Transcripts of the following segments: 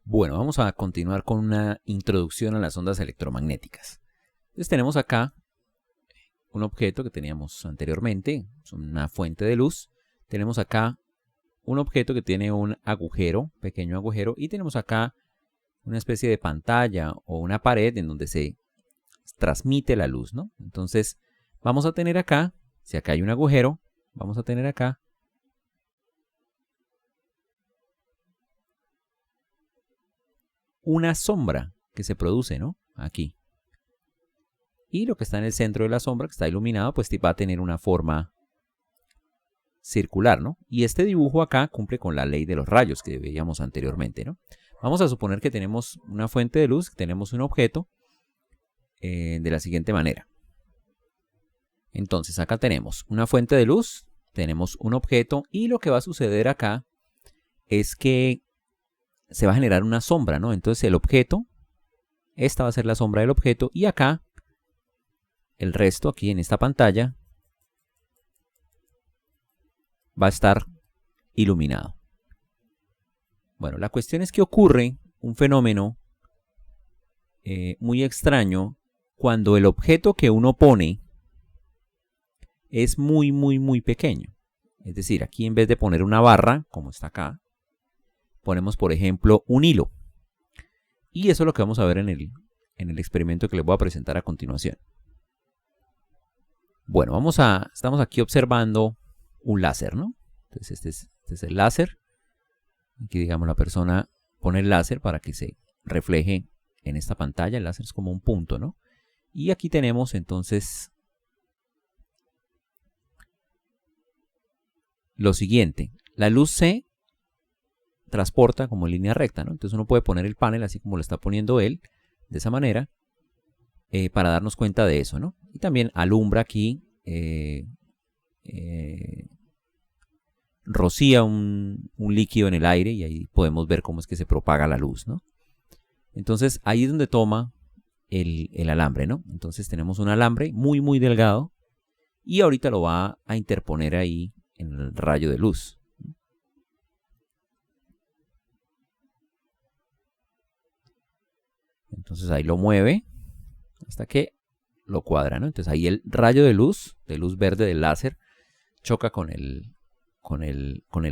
Bueno, vamos a continuar con una introducción a las ondas electromagnéticas. Entonces tenemos acá un objeto que teníamos anteriormente, es una fuente de luz. Tenemos acá un objeto que tiene un agujero, pequeño agujero, y tenemos acá una especie de pantalla o una pared en donde se transmite la luz, ¿no? Entonces vamos a tener acá, si acá hay un agujero, vamos a tener acá una sombra que se produce, ¿no? Aquí. Y lo que está en el centro de la sombra, que está iluminado, pues va a tener una forma circular, ¿no? Y este dibujo acá cumple con la ley de los rayos que veíamos anteriormente, ¿no? Vamos a suponer que tenemos una fuente de luz, que tenemos un objeto de la siguiente manera. Entonces acá tenemos una fuente de luz, tenemos un objeto y lo que va a suceder acá es que se va a generar una sombra, ¿no? Entonces el objeto, esta va a ser la sombra del objeto y acá el resto, aquí en esta pantalla, va a estar iluminado. Bueno, la cuestión es que ocurre un fenómeno muy extraño cuando el objeto que uno pone es muy pequeño. Es decir, aquí en vez de poner una barra, como está acá, ponemos, por ejemplo, un hilo. Y eso es lo que vamos a ver en el experimento que les voy a presentar a continuación. Bueno, estamos aquí observando un láser, ¿no? Entonces este es el láser. Aquí, digamos, la persona pone el láser para que se refleje en esta pantalla. El láser es como un punto, ¿no? Y aquí tenemos entonces lo siguiente. La luz se transporta como en línea recta, ¿no? Entonces uno puede poner el panel así como lo está poniendo él, de esa manera, para darnos cuenta de eso, ¿no? Y también alumbra aquí, rocía un líquido en el aire y ahí podemos ver cómo es que se propaga la luz, ¿no? Entonces ahí es donde toma el alambre, ¿no? Entonces tenemos un alambre muy delgado y ahorita lo va a interponer ahí en el rayo de luz. Entonces ahí lo mueve hasta que lo cuadra, ¿no? Entonces ahí el rayo de luz verde del láser, choca con el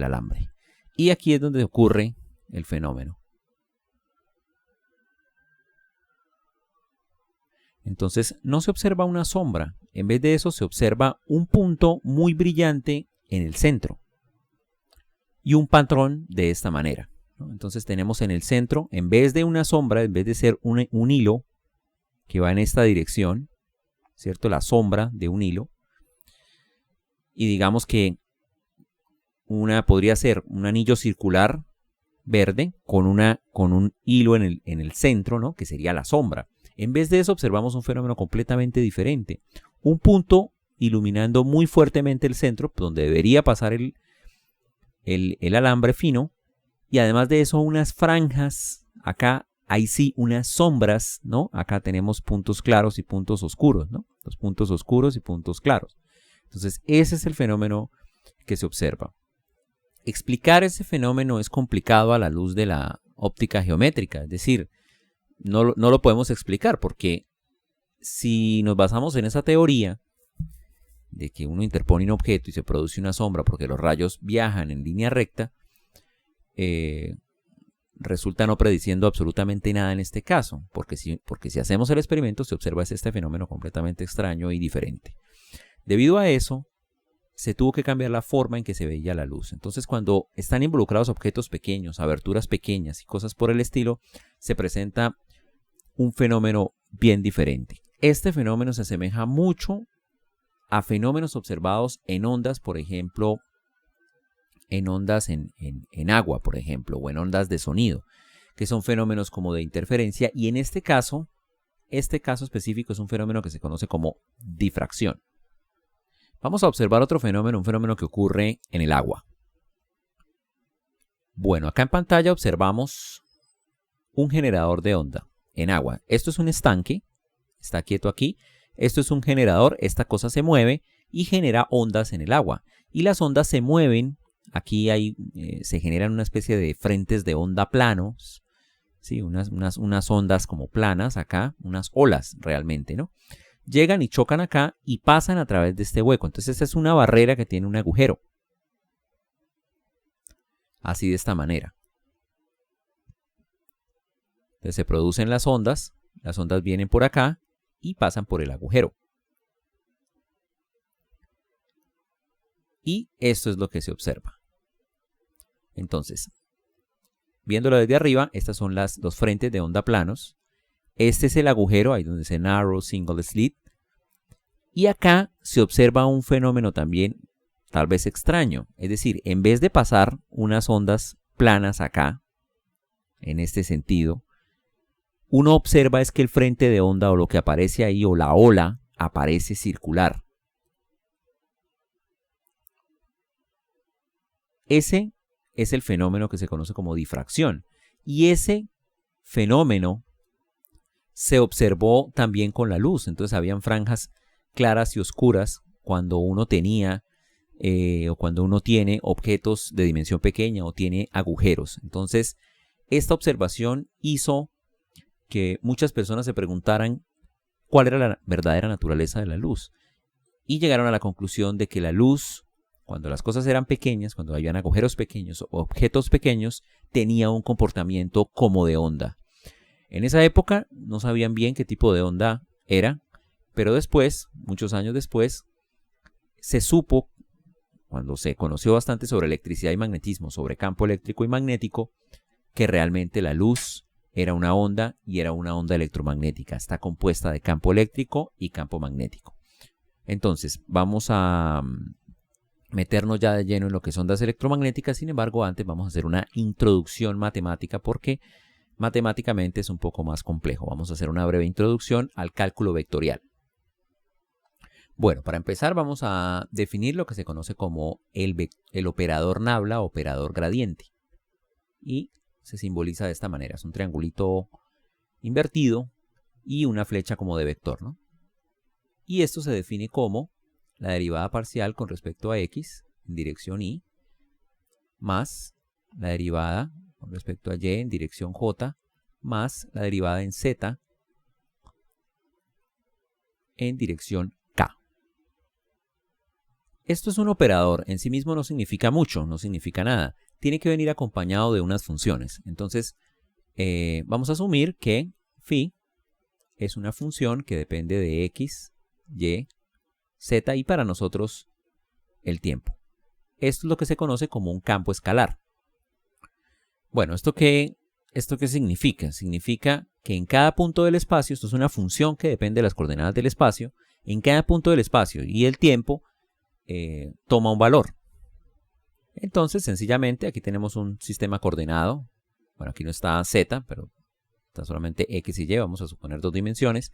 alambre. Y aquí es donde ocurre el fenómeno. Entonces no se observa una sombra, en vez de eso se observa un punto muy brillante en el centro y un patrón de esta manera, ¿no? Entonces tenemos en el centro, en vez de una sombra, en vez de ser un hilo que va en esta dirección, ¿cierto? La sombra de un hilo, y digamos que podría ser un anillo circular verde con un hilo en el centro, ¿no? Que sería la sombra. En vez de eso observamos un fenómeno completamente diferente. Un punto iluminando muy fuertemente el centro, donde debería pasar el alambre fino, y además de eso unas franjas, acá hay sí unas sombras, ¿no? Acá tenemos puntos claros y puntos oscuros, ¿no? Los puntos oscuros y puntos claros. Entonces ese es el fenómeno que se observa. Explicar ese fenómeno es complicado a la luz de la óptica geométrica, es decir, no lo podemos explicar porque si nos basamos en esa teoría de que uno interpone un objeto y se produce una sombra porque los rayos viajan en línea recta, resulta no prediciendo absolutamente nada en este caso, porque si hacemos el experimento se observa este fenómeno completamente extraño y diferente. Debido a eso, se tuvo que cambiar la forma en que se veía la luz. Entonces, cuando están involucrados objetos pequeños, aberturas pequeñas y cosas por el estilo, se presenta un fenómeno bien diferente. Este fenómeno se asemeja mucho a fenómenos observados en ondas, por ejemplo, en ondas en agua, por ejemplo, o en ondas de sonido, que son fenómenos como de interferencia, y en este caso específico es un fenómeno que se conoce como difracción. Vamos a observar otro fenómeno, un fenómeno que ocurre en el agua. Bueno, acá en pantalla observamos un generador de onda en agua. Esto es un estanque, está quieto aquí. Esto es un generador, esta cosa se mueve y genera ondas en el agua. Y las ondas se mueven, aquí se generan una especie de frentes de onda planos ¿sí? Unas ondas como planas acá, unas olas realmente, ¿no? Llegan y chocan acá y pasan a través de este hueco. Entonces esta es una barrera que tiene un agujero. Así de esta manera. Entonces se producen las ondas vienen por acá y pasan por el agujero. Y esto es lo que se observa. Entonces, viéndolo desde arriba, estas son los frentes de onda planos. Este es el agujero, ahí donde dice Narrow Single Slit. Y acá se observa un fenómeno también tal vez extraño. Es decir, en vez de pasar unas ondas planas acá, en este sentido, uno observa es que el frente de onda o lo que aparece ahí o la ola aparece circular. Ese es el fenómeno que se conoce como difracción. Y ese fenómeno se observó también con la luz. Entonces habían franjas claras y oscuras cuando uno tenía o cuando uno tiene objetos de dimensión pequeña o tiene agujeros. Entonces esta observación hizo que muchas personas se preguntaran cuál era la verdadera naturaleza de la luz. Y llegaron a la conclusión de que la luz, cuando las cosas eran pequeñas, cuando habían agujeros pequeños o objetos pequeños, tenía un comportamiento como de onda. En esa época no sabían bien qué tipo de onda era, pero después, muchos años después, se supo, cuando se conoció bastante sobre electricidad y magnetismo, sobre campo eléctrico y magnético, que realmente la luz era una onda y era una onda electromagnética. Está compuesta de campo eléctrico y campo magnético. Entonces, vamos a meternos ya de lleno en lo que son ondas electromagnéticas. Sin embargo, antes vamos a hacer una introducción matemática porque matemáticamente es un poco más complejo. Vamos a hacer una breve introducción al cálculo vectorial. Bueno, para empezar vamos a definir lo que se conoce como el operador nabla o operador gradiente. Y se simboliza de esta manera. Es un triangulito invertido y una flecha como de vector, ¿no? Y esto se define como la derivada parcial con respecto a x en dirección y más la derivada con respecto a y en dirección j más la derivada en z en dirección k. Esto es un operador, en sí mismo no significa mucho, no significa nada. Tiene que venir acompañado de unas funciones. Entonces, vamos a asumir que phi es una función que depende de x, y, z y para nosotros el tiempo. Esto es lo que se conoce como un campo escalar. Bueno, ¿esto qué significa? Significa que en cada punto del espacio, esto es una función que depende de las coordenadas del espacio, en cada punto del espacio y el tiempo toma un valor. Entonces, sencillamente, aquí tenemos un sistema coordenado. Bueno, aquí no está z, pero está solamente x y y, vamos a suponer 2 dimensiones.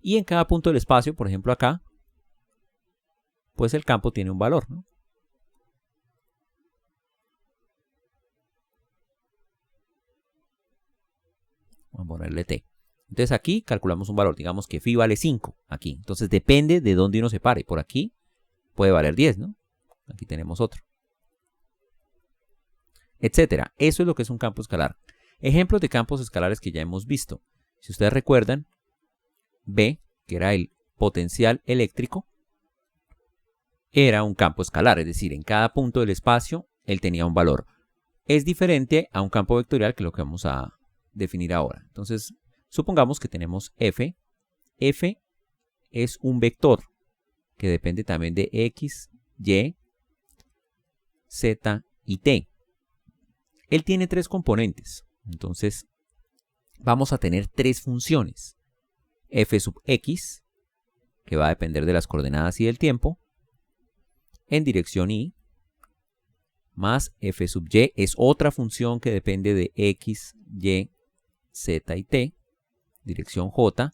Y en cada punto del espacio, por ejemplo acá, pues el campo tiene un valor, ¿no? Vamos a ponerle t. Entonces aquí calculamos un valor, digamos que phi vale 5 aquí. Entonces depende de dónde uno se pare. Por aquí puede valer 10, ¿no? Aquí tenemos otro. Etcétera. Eso es lo que es un campo escalar. Ejemplos de campos escalares que ya hemos visto. Si ustedes recuerdan, B, que era el potencial eléctrico, era un campo escalar, es decir, en cada punto del espacio él tenía un valor. Es diferente a un campo vectorial, que es lo que vamos a definir ahora. Entonces, supongamos que tenemos F. F es un vector que depende también de X, Y, Z y T. Él tiene 3 componentes. Entonces, vamos a tener 3 funciones. F sub X, que va a depender de las coordenadas y del tiempo, en dirección Y, más F sub Y es otra función que depende de X, Y, Z y T, dirección J,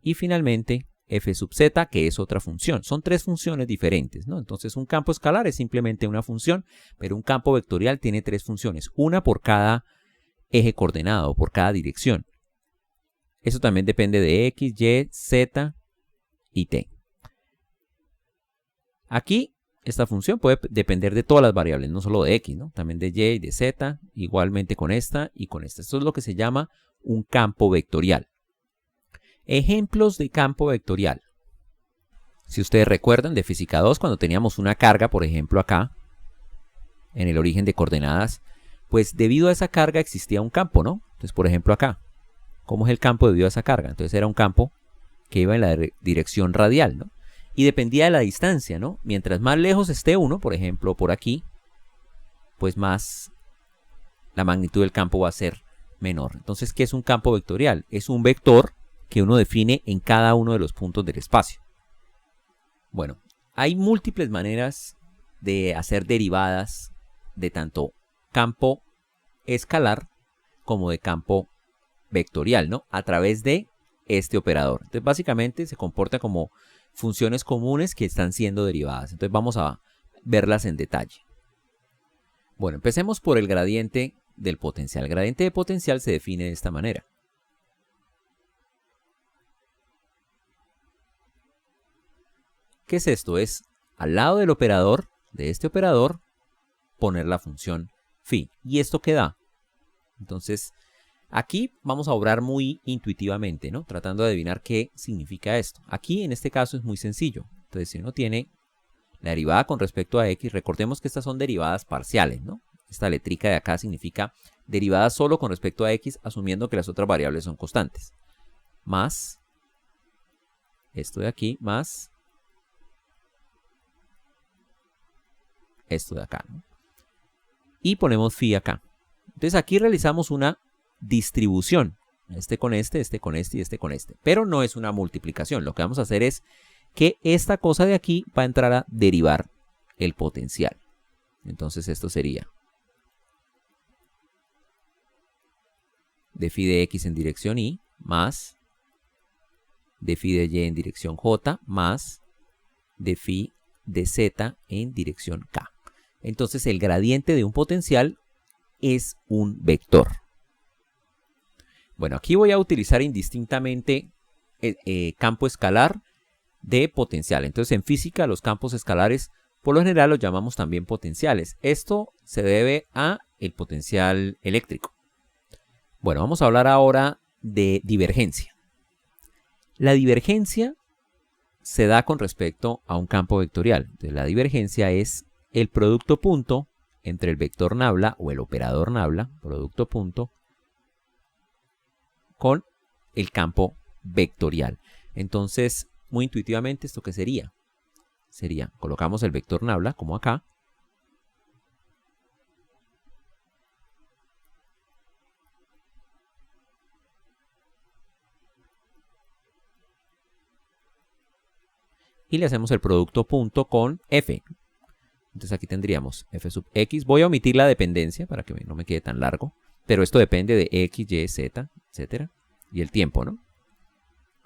y finalmente F sub Z, que es otra función. Son 3 funciones diferentes, ¿no? Entonces un campo escalar es simplemente una función, pero un campo vectorial tiene 3 funciones, una por cada eje coordenado, por cada dirección. Eso también depende de X, Y, Z y T. Aquí esta función puede depender de todas las variables, no solo de x, ¿no? También de y y de z, igualmente con esta y con esta. Esto es lo que se llama un campo vectorial. Ejemplos de campo vectorial. Si ustedes recuerdan de física 2, cuando teníamos una carga, por ejemplo acá, en el origen de coordenadas, pues debido a esa carga existía un campo, ¿no? Entonces, por ejemplo acá, ¿cómo es el campo debido a esa carga? Entonces era un campo que iba en la dirección radial, ¿no? Y dependía de la distancia, ¿no? Mientras más lejos esté uno, por ejemplo, por aquí, pues más la magnitud del campo va a ser menor. Entonces, ¿qué es un campo vectorial? Es un vector que uno define en cada uno de los puntos del espacio. Bueno, hay múltiples maneras de hacer derivadas de tanto campo escalar como de campo vectorial, ¿no? A través de este operador. Entonces, básicamente se comporta como funciones comunes que están siendo derivadas. Entonces, vamos a verlas en detalle. Bueno, empecemos por el gradiente del potencial. El gradiente de potencial se define de esta manera. ¿Qué es esto? Es al lado del operador, de este operador, poner la función phi. ¿Y esto qué da? Entonces, aquí vamos a obrar muy intuitivamente, ¿no? Tratando de adivinar qué significa esto. Aquí, en este caso, es muy sencillo. Entonces, si uno tiene la derivada con respecto a x, recordemos que estas son derivadas parciales, ¿no? Esta letrica de acá significa derivada solo con respecto a x, asumiendo que las otras variables son constantes. Más esto de aquí, más esto de acá, ¿no? Y ponemos phi acá. Entonces aquí realizamos una distribución. Este con este, este con este y este con este. Pero no es una multiplicación. Lo que vamos a hacer es que esta cosa de aquí va a entrar a derivar el potencial. Entonces esto sería de phi de x en dirección y más de phi de y en dirección j más de phi de z en dirección k. Entonces el gradiente de un potencial es un vector. Bueno, aquí voy a utilizar indistintamente campo escalar de potencial. Entonces en física los campos escalares por lo general los llamamos también potenciales. Esto se debe a el potencial eléctrico. Bueno, vamos a hablar ahora de divergencia. La divergencia se da con respecto a un campo vectorial. Entonces la divergencia es el producto punto entre el vector nabla o el operador nabla, producto punto, con el campo vectorial. Entonces, muy intuitivamente, ¿esto qué sería? Sería, colocamos el vector nabla como acá. Y le hacemos el producto punto con f. Entonces aquí tendríamos f sub x. Voy a omitir la dependencia para que no me quede tan largo. Pero esto depende de x, y, z, etc. Y el tiempo, ¿no?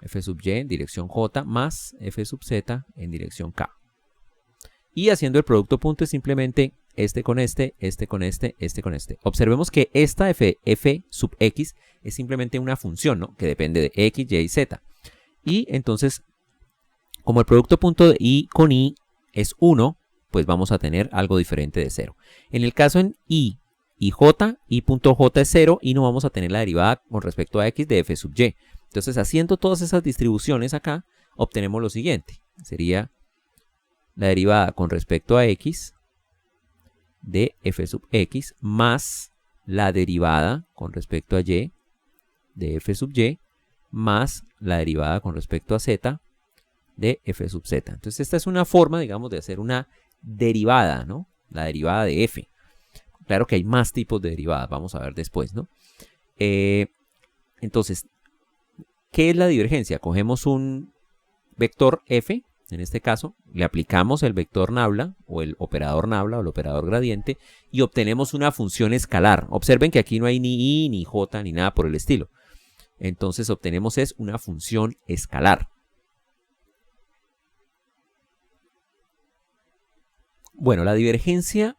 F sub y en dirección j más f sub z en dirección k. Y haciendo el producto punto es simplemente este con este, este con este, este con este. Observemos que esta f sub x es simplemente una función, ¿no? Que depende de x, y, z. Y entonces, como el producto punto de y con y es 1, pues vamos a tener algo diferente de 0. En el caso en y j, y punto j es 0 y no vamos a tener la derivada con respecto a x de f sub y. Entonces, haciendo todas esas distribuciones acá, obtenemos lo siguiente. Sería la derivada con respecto a x de f sub x más la derivada con respecto a y de f sub y más la derivada con respecto a z de f sub z. Entonces, esta es una forma, digamos, de hacer una derivada, ¿no? La derivada de f. Claro que hay más tipos de derivadas, vamos a ver después, ¿no? Entonces, ¿qué es la divergencia? Cogemos un vector f, en este caso, le aplicamos el vector nabla, o el operador nabla, o el operador gradiente, y obtenemos una función escalar. Observen que aquí no hay ni i, ni j, ni nada por el estilo. Entonces, obtenemos es una función escalar. Bueno, la divergencia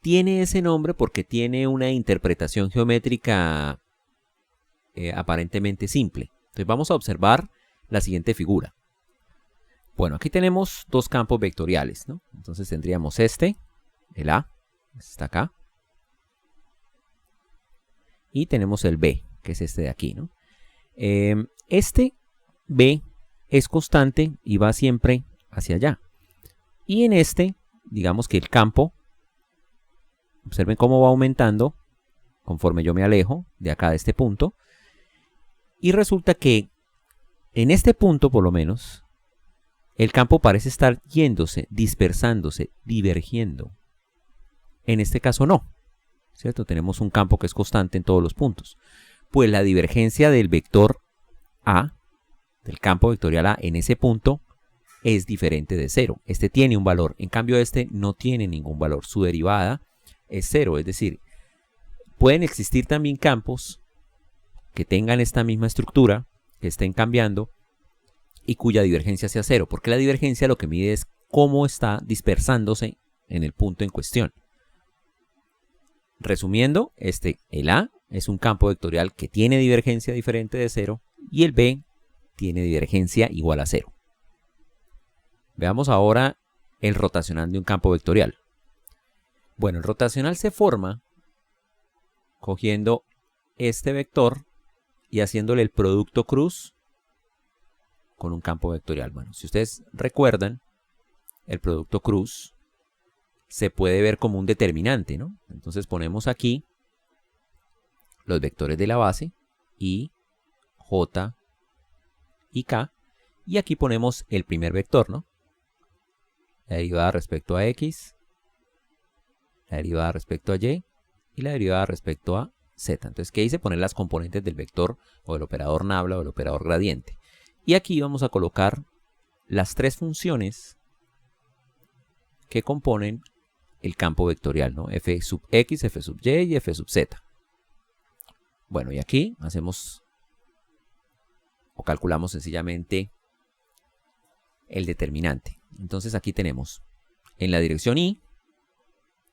tiene ese nombre porque tiene una interpretación geométrica aparentemente simple. Entonces vamos a observar la siguiente figura. Bueno, aquí tenemos dos campos vectoriales, ¿no? Entonces tendríamos este, el A, está acá. Y tenemos el B, que es este de aquí, ¿no? Este B es constante y va siempre hacia allá. Y en este, digamos que el campo, observen cómo va aumentando conforme yo me alejo de acá de este punto. Y resulta que en este punto, por lo menos, el campo parece estar yéndose, dispersándose, divergiendo. En este caso no, ¿cierto? Tenemos un campo que es constante en todos los puntos. Pues la divergencia del vector A, del campo vectorial A, en ese punto es diferente de 0. Este tiene un valor, en cambio este no tiene ningún valor. Su derivada es 0, es decir, pueden existir también campos que tengan esta misma estructura, que estén cambiando y cuya divergencia sea 0, porque la divergencia lo que mide es cómo está dispersándose en el punto en cuestión. Resumiendo, el A es un campo vectorial que tiene divergencia diferente de 0 y el B tiene divergencia igual a 0. Veamos ahora el rotacional de un campo vectorial. Bueno, el rotacional se forma cogiendo este vector y haciéndole el producto cruz con un campo vectorial. Bueno, si ustedes recuerdan, el producto cruz se puede ver como un determinante, ¿no? Entonces ponemos aquí los vectores de la base, I, J y K, y aquí ponemos el primer vector, ¿no? La derivada respecto a X, la derivada respecto a Y y la derivada respecto a Z. Entonces, ¿qué hice? Poner las componentes del vector o del operador nabla o del operador gradiente. Y aquí vamos a colocar las tres funciones que componen el campo vectorial, ¿no? F sub X, F sub Y y F sub Z. Bueno, y aquí hacemos o calculamos sencillamente el determinante. Entonces aquí tenemos en la dirección Y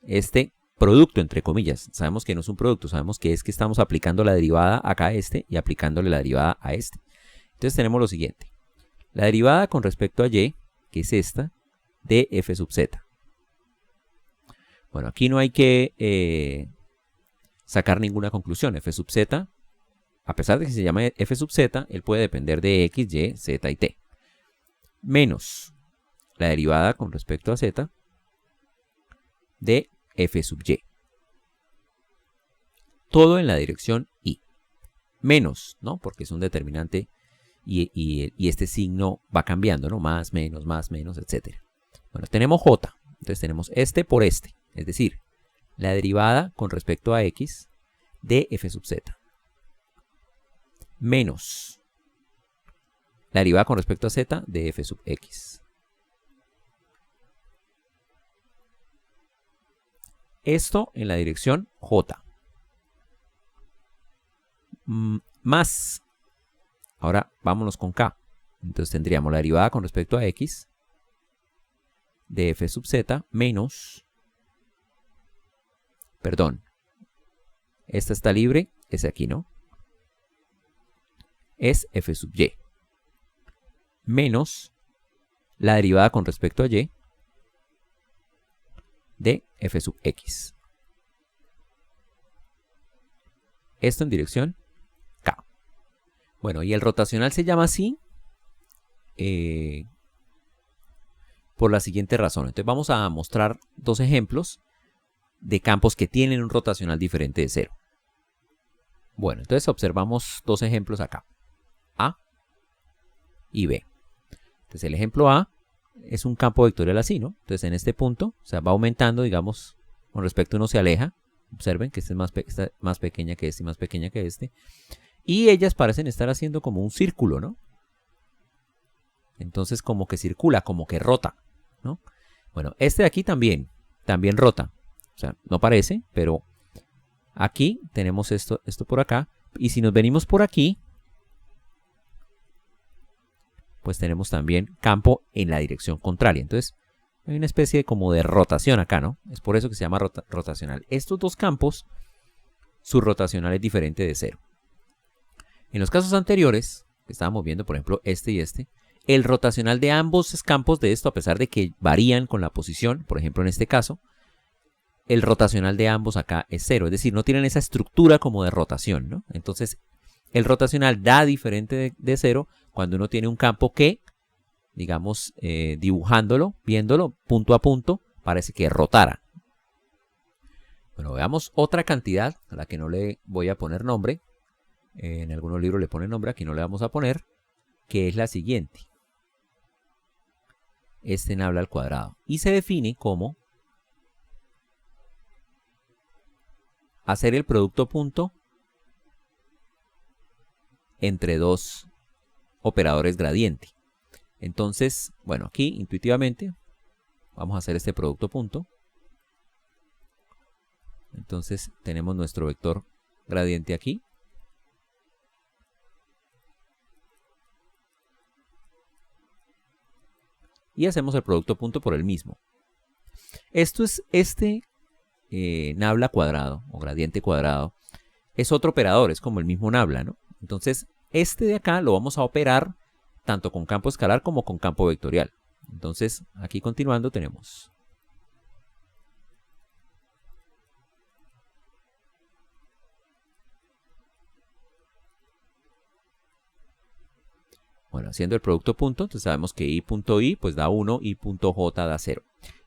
este producto, entre comillas. Sabemos que no es un producto, sabemos que es que estamos aplicando la derivada acá a este y aplicándole la derivada a este. Entonces tenemos lo siguiente. La derivada con respecto a Y, que es esta, de F sub Z. Bueno, aquí no hay que sacar ninguna conclusión. F sub Z, a pesar de que se llama F sub Z, él puede depender de X, Y, Z y T. Menos la derivada con respecto a Z de F sub Y. Todo en la dirección Y. Menos, ¿no? Porque es un determinante y este signo va cambiando, ¿no? Más, menos, etc. Bueno, tenemos J. Entonces tenemos este por este. Es decir, la derivada con respecto a X de F sub Z. Menos la derivada con respecto a Z de F sub X. Esto en la dirección J. Más. Ahora vámonos con K. Entonces tendríamos la derivada con respecto a X de F sub Z menos. Perdón. Esta está libre. Es aquí, ¿no? Es F sub Y. Menos la derivada con respecto a Y de F sub X. Esto en dirección K. Bueno, y el rotacional se llama así por la siguiente razón. Entonces vamos a mostrar dos ejemplos de campos que tienen un rotacional diferente de 0. Bueno, entonces observamos dos ejemplos acá. A y B. Entonces el ejemplo A es un campo vectorial así, ¿no? Entonces en este punto, o sea, va aumentando, digamos, con respecto a uno se aleja. Observen que este es más pequeña que este y más pequeña que este. Y ellas parecen estar haciendo como un círculo, ¿no? Entonces como que circula, como que rota, ¿no? Bueno, este de aquí también rota. O sea, no parece, pero aquí tenemos esto por acá. Y si nos venimos por aquí, pues tenemos también campo en la dirección contraria. Entonces, hay una especie como de rotación acá, ¿no? Es por eso que se llama rotacional. Estos dos campos, su rotacional es diferente de 0. En los casos anteriores, que estábamos viendo, por ejemplo, este y este, el rotacional de ambos campos de esto, a pesar de que varían con la posición, por ejemplo en este caso, el rotacional de ambos acá es 0, es decir, no tienen esa estructura como de rotación, ¿no? Entonces, el rotacional da diferente de 0 cuando uno tiene un campo que, digamos, dibujándolo, viéndolo punto a punto, parece que rotara. Bueno, veamos otra cantidad a la que no le voy a poner nombre. En algunos libros le ponen nombre, aquí no le vamos a poner, que es la siguiente. Este nabla al cuadrado. Y se define como hacer el producto punto entre dos operadores gradiente. Entonces, bueno, aquí intuitivamente vamos a hacer este producto punto. Entonces tenemos nuestro vector gradiente aquí. Y hacemos el producto punto por el mismo. Esto es este nabla cuadrado o gradiente cuadrado. Es otro operador, es como el mismo nabla, ¿no? Entonces, este de acá lo vamos a operar tanto con campo escalar como con campo vectorial. Entonces, aquí continuando tenemos bueno, haciendo el producto punto, entonces sabemos que i.i pues da 1, i.j da 0.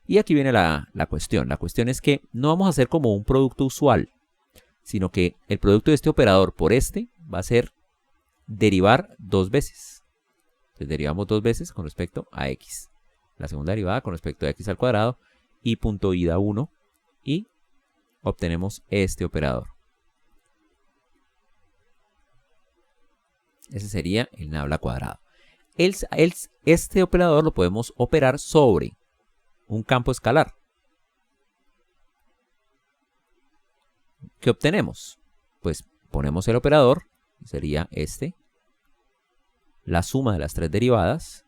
Y aquí viene la cuestión. La cuestión es que no vamos a hacer como un producto usual, sino que el producto de este operador por este va a ser derivar dos veces. Entonces derivamos dos veces con respecto a x. La segunda derivada con respecto a x al cuadrado, i.i da 1 y obtenemos este operador. Ese sería el nabla cuadrado. Este operador lo podemos operar sobre un campo escalar. ¿Qué obtenemos? Pues ponemos el operador, sería este, la suma de las tres derivadas,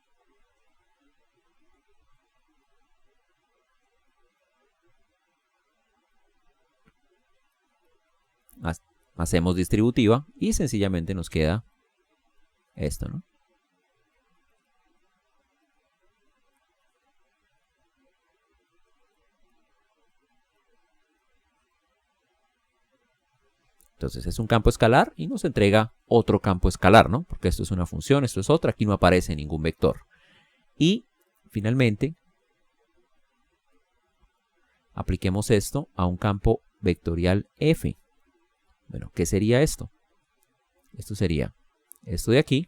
hacemos distributiva y sencillamente nos queda esto, ¿no? Entonces es un campo escalar y nos entrega otro campo escalar, ¿no? Porque esto es una función, esto es otra, aquí no aparece ningún vector. Y finalmente apliquemos esto a un campo vectorial f. Bueno, ¿qué sería esto? Esto sería esto de aquí.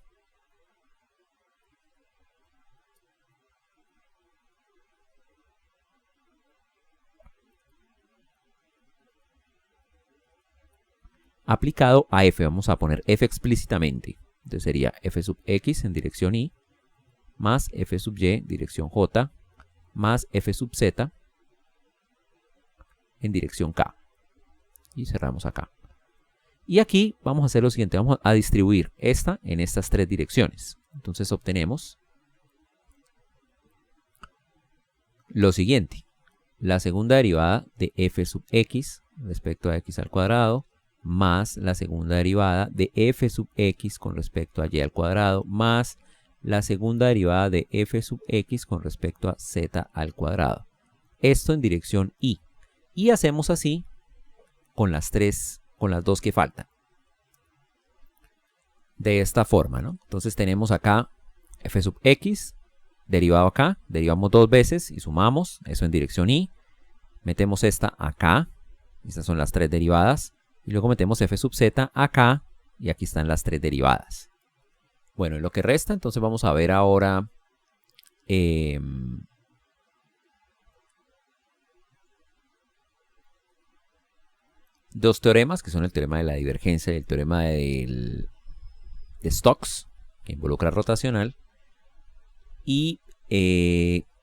Aplicado a f, vamos a poner f explícitamente. Entonces sería f sub x en dirección y más f sub y dirección j más f sub z en dirección k. Y cerramos acá. Y aquí vamos a hacer lo siguiente, vamos a distribuir esta en estas tres direcciones. Entonces obtenemos lo siguiente. La segunda derivada de f sub x respecto a x al cuadrado más la segunda derivada de f sub x con respecto a y al cuadrado más la segunda derivada de f sub x con respecto a z al cuadrado. Esto en dirección y. Y hacemos así con las dos que faltan. De esta forma, ¿no? Entonces tenemos acá f sub x derivado acá, derivamos dos veces y sumamos, eso en dirección y. Metemos esta acá, estas son las tres derivadas. Y luego metemos f sub z acá y aquí están las tres derivadas. Bueno, en lo que resta, entonces vamos a ver ahora dos teoremas, que son el teorema de la divergencia y el teorema de Stokes, que involucra rotacional. Y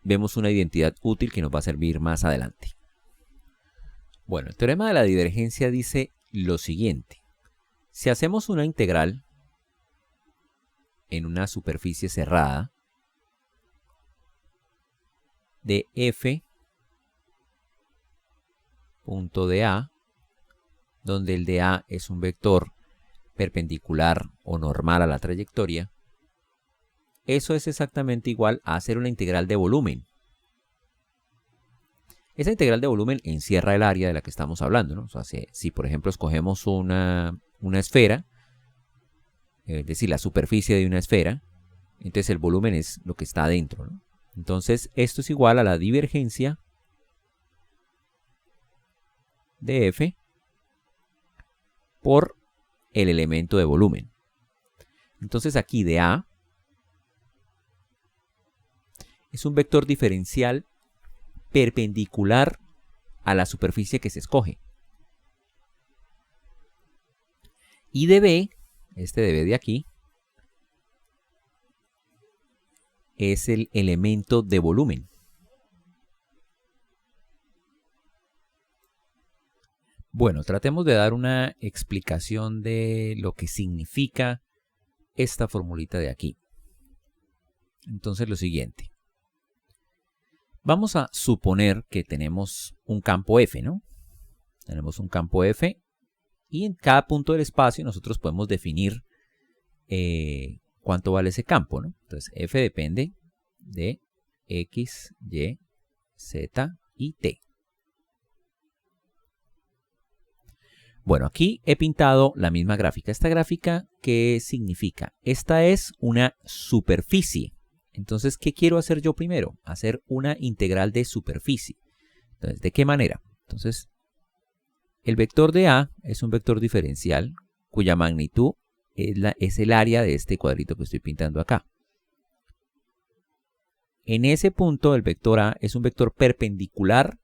vemos una identidad útil que nos va a servir más adelante. Bueno, el teorema de la divergencia dice lo siguiente. Si hacemos una integral en una superficie cerrada de f punto de A, donde el de A es un vector perpendicular o normal a la trayectoria, eso es exactamente igual a hacer una integral de volumen. Esa integral de volumen encierra el área de la que estamos hablando, ¿no? O sea, si por ejemplo escogemos una esfera, es decir, la superficie de una esfera, entonces el volumen es lo que está adentro, ¿no? Entonces esto es igual a la divergencia de F por el elemento de volumen. Entonces aquí de A es un vector diferencial perpendicular a la superficie que se escoge. Y de B, este de B de aquí, es el elemento de volumen. Bueno, tratemos de dar una explicación de lo que significa esta formulita de aquí. Entonces lo siguiente. Vamos a suponer que tenemos un campo F, ¿no? Tenemos un campo F y en cada punto del espacio nosotros podemos definir cuánto vale ese campo, ¿no? Entonces F depende de X, Y, Z y T. Bueno, aquí he pintado la misma gráfica. ¿Esta gráfica qué significa? Esta es una superficie. Entonces, ¿qué quiero hacer yo primero? Hacer una integral de superficie. Entonces, ¿de qué manera? Entonces, el vector de A es un vector diferencial cuya magnitud es el área de este cuadrito que estoy pintando acá. En ese punto, el vector A es un vector perpendicular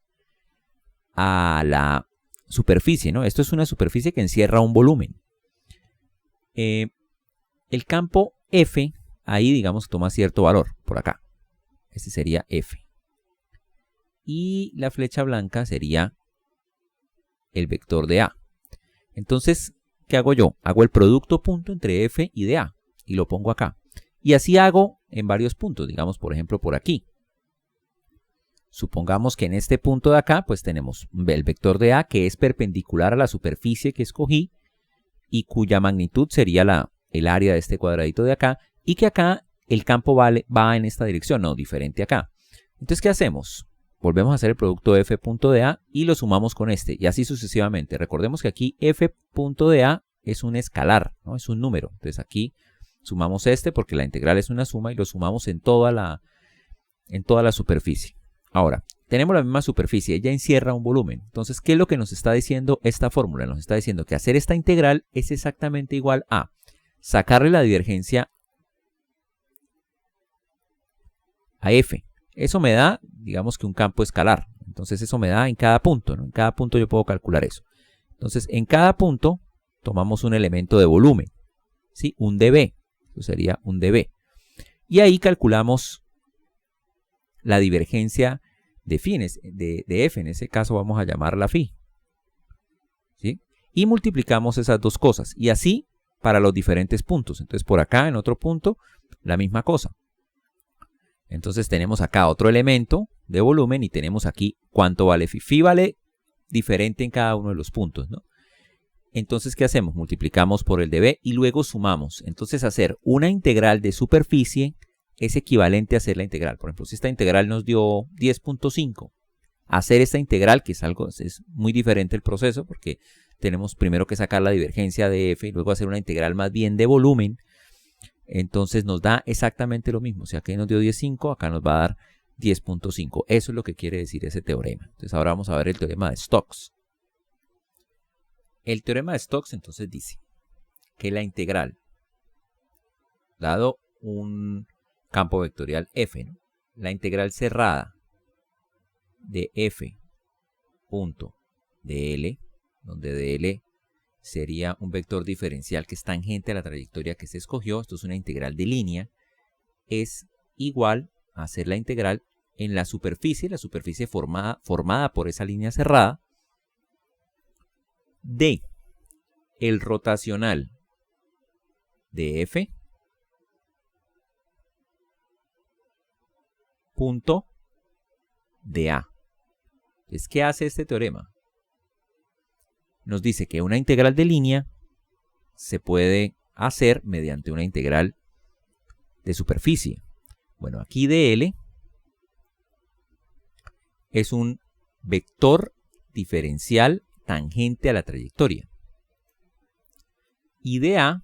a la superficie, ¿no? Esto es una superficie que encierra un volumen. El campo F, ahí digamos toma cierto valor, por acá. Este sería F. Y la flecha blanca sería el vector de A. Entonces, ¿qué hago yo? Hago el producto punto entre F y de A y lo pongo acá. Y así hago en varios puntos, digamos por ejemplo por aquí. Supongamos que en este punto de acá pues tenemos el vector de A que es perpendicular a la superficie que escogí y cuya magnitud sería el área de este cuadradito de acá y que acá el campo va en esta dirección, no, diferente acá. Entonces, ¿qué hacemos? Volvemos a hacer el producto F punto de A y lo sumamos con este y así sucesivamente. Recordemos que aquí F punto de A es un escalar, ¿no? Es un número. Entonces aquí sumamos este porque la integral es una suma y lo sumamos en toda la superficie. Ahora, tenemos la misma superficie, ella encierra un volumen. Entonces, ¿qué es lo que nos está diciendo esta fórmula? Nos está diciendo que hacer esta integral es exactamente igual a sacarle la divergencia a F. Eso me da, digamos que un campo escalar. Entonces, eso me da en cada punto, ¿no? En cada punto yo puedo calcular eso. Entonces, en cada punto tomamos un elemento de volumen, ¿sí? Un dB. Eso sería un dB. Y ahí calculamos la divergencia de F, en ese caso vamos a llamarla phi, ¿sí? Y multiplicamos esas dos cosas, y así para los diferentes puntos. Entonces por acá en otro punto, la misma cosa. Entonces tenemos acá otro elemento de volumen y tenemos aquí cuánto vale phi. Phi vale diferente en cada uno de los puntos, ¿no? Entonces, ¿qué hacemos? Multiplicamos por el dB y luego sumamos. Entonces hacer una integral de superficie es equivalente a hacer la integral. Por ejemplo, si esta integral nos dio 10.5, hacer esta integral, que es muy diferente el proceso, porque tenemos primero que sacar la divergencia de F y luego hacer una integral más bien de volumen, entonces nos da exactamente lo mismo. O sea, aquí nos dio 10.5, acá nos va a dar 10.5. Eso es lo que quiere decir ese teorema. Entonces ahora vamos a ver el teorema de Stokes. El teorema de Stokes entonces dice que la integral, dado un campo vectorial F, ¿no? La integral cerrada de F punto dl, donde dl sería un vector diferencial que es tangente a la trayectoria que se escogió, esto es una integral de línea, es igual a hacer la integral en la superficie formada por esa línea cerrada, de el rotacional de F punto de A. Entonces, ¿qué hace este teorema? Nos dice que una integral de línea se puede hacer mediante una integral de superficie. Bueno, aquí dl es un vector diferencial tangente a la trayectoria. Y dA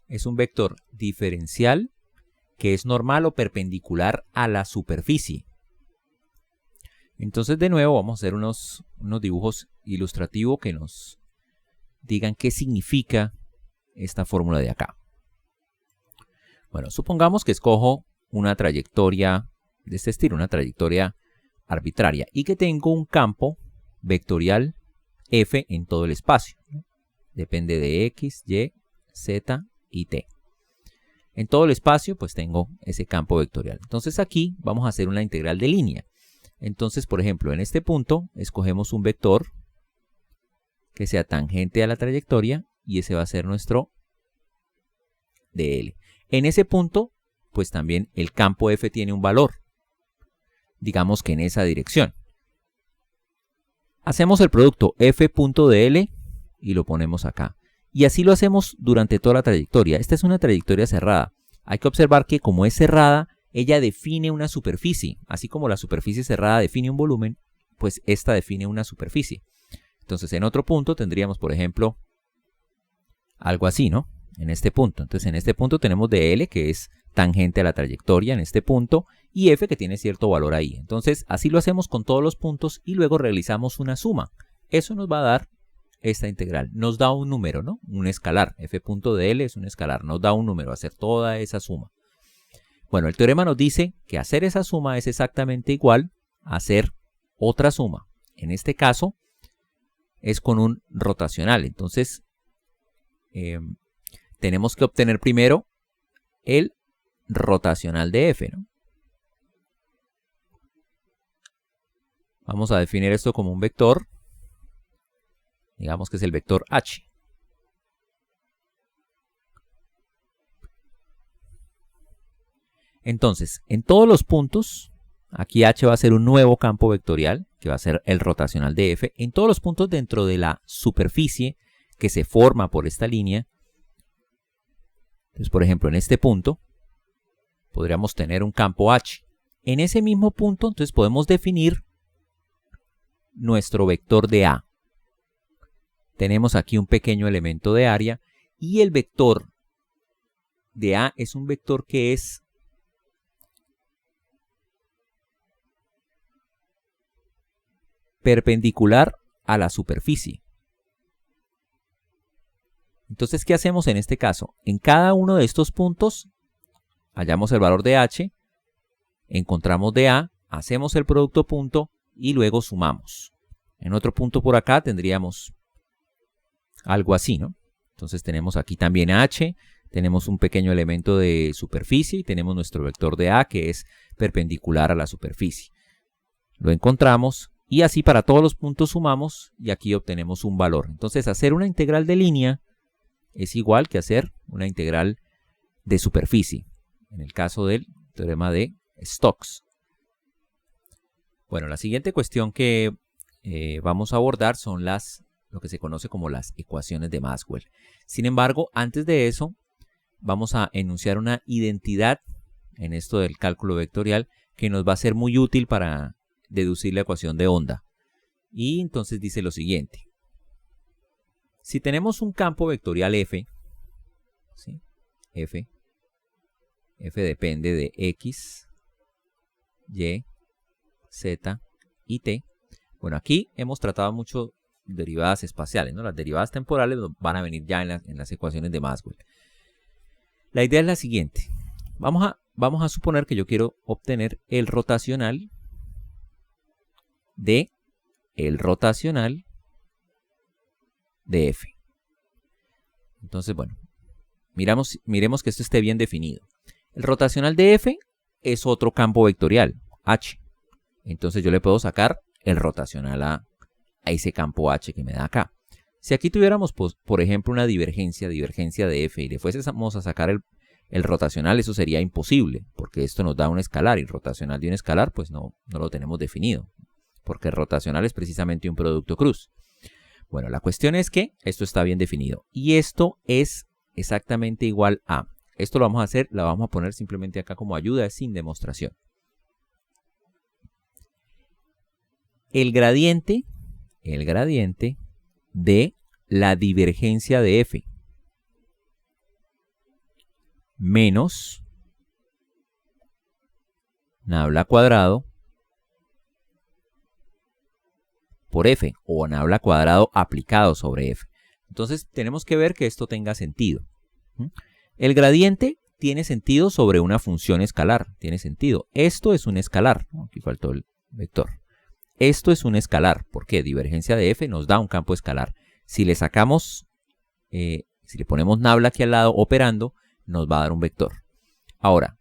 es un vector diferencial que es normal o perpendicular a la superficie. Entonces, de nuevo, vamos a hacer unos dibujos ilustrativos que nos digan qué significa esta fórmula de acá. Bueno, supongamos que escojo una trayectoria de este estilo, una trayectoria arbitraria, y que tengo un campo vectorial f en todo el espacio. Depende de x, y, z y t. En todo el espacio, pues tengo ese campo vectorial. Entonces aquí vamos a hacer una integral de línea. Entonces, por ejemplo, en este punto escogemos un vector que sea tangente a la trayectoria y ese va a ser nuestro dl. En ese punto, pues también el campo f tiene un valor, digamos que en esa dirección. Hacemos el producto f.dl y lo ponemos acá. Y así lo hacemos durante toda la trayectoria. Esta es una trayectoria cerrada. Hay que observar que como es cerrada, ella define una superficie. Así como la superficie cerrada define un volumen, pues esta define una superficie. Entonces en otro punto tendríamos, por ejemplo, algo así, ¿no? En este punto. Entonces en este punto tenemos dl, que es tangente a la trayectoria en este punto, y f que tiene cierto valor ahí. Entonces así lo hacemos con todos los puntos y luego realizamos una suma. Eso nos va a dar esta integral. Nos da un número, ¿no? Un escalar. f.dl es un escalar. Nos da un número, hacer toda esa suma. Bueno, el teorema nos dice que hacer esa suma es exactamente igual a hacer otra suma. En este caso es con un rotacional. Entonces tenemos que obtener primero el rotacional de f, ¿no? Vamos a definir esto como un vector. Digamos que es el vector h. Entonces, en todos los puntos, aquí h va a ser un nuevo campo vectorial, que va a ser el rotacional de f. En todos los puntos dentro de la superficie que se forma por esta línea. Entonces, por ejemplo, en este punto, podríamos tener un campo h. En ese mismo punto, entonces podemos definir nuestro vector de A. Tenemos aquí un pequeño elemento de área y el vector de A es un vector que es perpendicular a la superficie. Entonces, ¿qué hacemos en este caso? En cada uno de estos puntos, hallamos el valor de h, encontramos de A, hacemos el producto punto y luego sumamos. En otro punto por acá tendríamos algo así, ¿no? Entonces tenemos aquí también h, tenemos un pequeño elemento de superficie y tenemos nuestro vector de A que es perpendicular a la superficie. Lo encontramos y así para todos los puntos sumamos y aquí obtenemos un valor. Entonces hacer una integral de línea es igual que hacer una integral de superficie, en el caso del teorema de Stokes. Bueno, la siguiente cuestión que vamos a abordar son lo que se conoce como las ecuaciones de Maxwell. Sin embargo, antes de eso, vamos a enunciar una identidad en esto del cálculo vectorial que nos va a ser muy útil para deducir la ecuación de onda. Y entonces dice lo siguiente. Si tenemos un campo vectorial f, ¿sí? f depende de x, y, z y t. Bueno, aquí hemos tratado mucho derivadas espaciales, ¿no? Las derivadas temporales van a venir ya en las ecuaciones de Maxwell. La idea es la siguiente. Vamos a suponer que yo quiero obtener el rotacional de f. Entonces, bueno, miremos que esto esté bien definido. El rotacional de f es otro campo vectorial, h. Entonces yo le puedo sacar el rotacional a ese campo h que me da acá. Si aquí tuviéramos, pues, por ejemplo, una divergencia de f y le fuésemos a sacar el rotacional, eso sería imposible, porque esto nos da un escalar y el rotacional de un escalar, pues no lo tenemos definido. porque rotacional es precisamente un producto cruz. Bueno, la cuestión es que esto está bien definido y esto es exactamente igual a, esto lo vamos a hacer, la vamos a poner simplemente acá como ayuda, sin demostración. El gradiente de la divergencia de f menos nabla cuadrado por f, o nabla cuadrado aplicado sobre f. Entonces tenemos que ver que esto tenga sentido. El gradiente tiene sentido sobre una función escalar, tiene sentido. Esto es un escalar, aquí faltó el vector. Esto es un escalar, porque divergencia de f nos da un campo escalar. Si le sacamos, si le ponemos nabla aquí al lado operando, nos va a dar un vector. Ahora,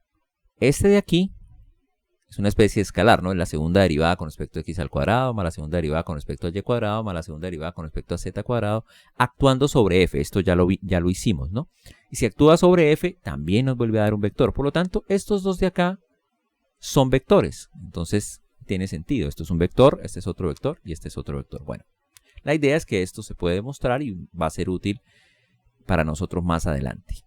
este de aquí es una especie de escalar, ¿no? Es la segunda derivada con respecto a x al cuadrado, más la segunda derivada con respecto a y cuadrado, más la segunda derivada con respecto a z cuadrado, actuando sobre f. Esto ya lo hicimos, ¿no? Y si actúa sobre f, también nos vuelve a dar un vector. Por lo tanto, estos dos de acá son vectores. Entonces, tiene sentido. Esto es un vector, este es otro vector y este es otro vector. Bueno, la idea es que esto se puede demostrar y va a ser útil para nosotros más adelante.